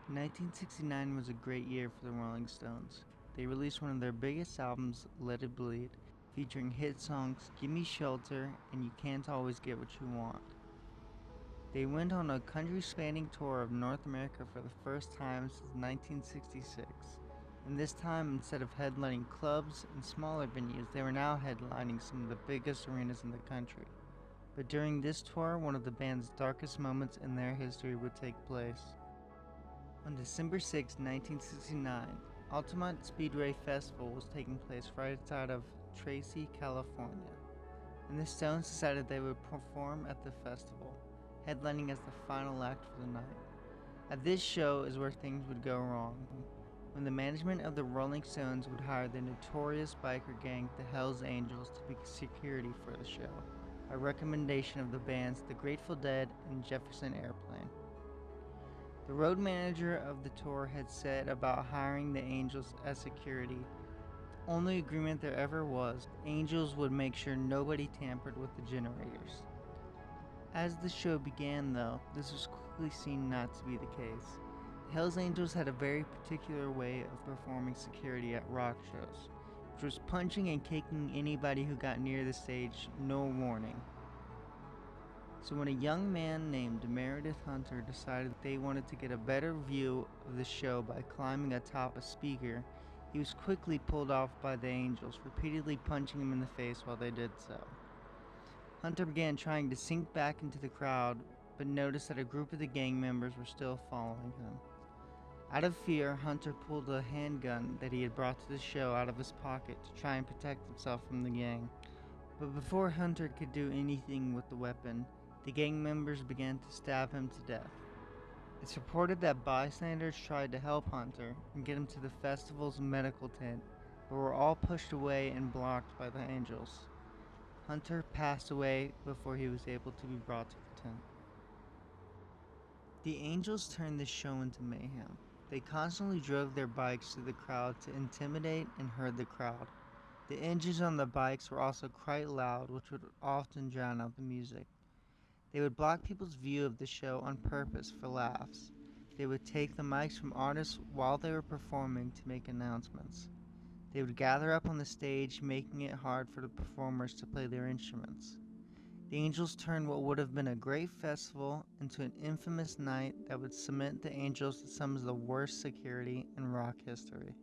1969 was a great year for the Rolling Stones. They released one of their biggest albums, Let It Bleed, featuring hit songs Gimme Shelter and You Can't Always Get What You Want. They went on a country spanning tour of North America for the first time since 1966. And this time, instead of headlining clubs and smaller venues, they were now headlining some of the biggest arenas in the country. But during this tour, one of the band's darkest moments in their history would take place. On December 6, 1969, Altamont Speedway Festival was taking place right outside of Tracy, California, and the Stones decided they would perform at the festival, headlining as the final act for the night. At this show is where things would go wrong, when the management of the Rolling Stones would hire the notorious biker gang, the Hells Angels, to be security for the show, by recommendation of the bands The Grateful Dead and Jefferson Airplane. The road manager of the tour had said about hiring the Angels as security, the only agreement there ever was, Angels would make sure nobody tampered with the generators. As the show began, though, this was quickly seen not to be the case. The Hells Angels had a very particular way of performing security at rock shows, which was punching and kicking anybody who got near the stage, no warning. So when a young man named Meredith Hunter decided they wanted to get a better view of the show by climbing atop a speaker, he was quickly pulled off by the Angels, repeatedly punching him in the face while they did so. Hunter began trying to sink back into the crowd, but noticed that a group of the gang members were still following him. Out of fear, Hunter pulled a handgun that he had brought to the show out of his pocket to try and protect himself from the gang. But before Hunter could do anything with the weapon, the gang members began to stab him to death. It's reported that bystanders tried to help Hunter and get him to the festival's medical tent, but were all pushed away and blocked by the Angels. Hunter passed away before he was able to be brought to the tent. The Angels turned this show into mayhem. They constantly drove their bikes through the crowd to intimidate and herd the crowd. The engines on the bikes were also quite loud, which would often drown out the music. They would block people's view of the show on purpose for laughs. They would take the mics from artists while they were performing to make announcements. They would gather up on the stage, making it hard for the performers to play their instruments. The Angels turned what would have been a great festival into an infamous night that would cement the Angels as some of the worst security in rock history.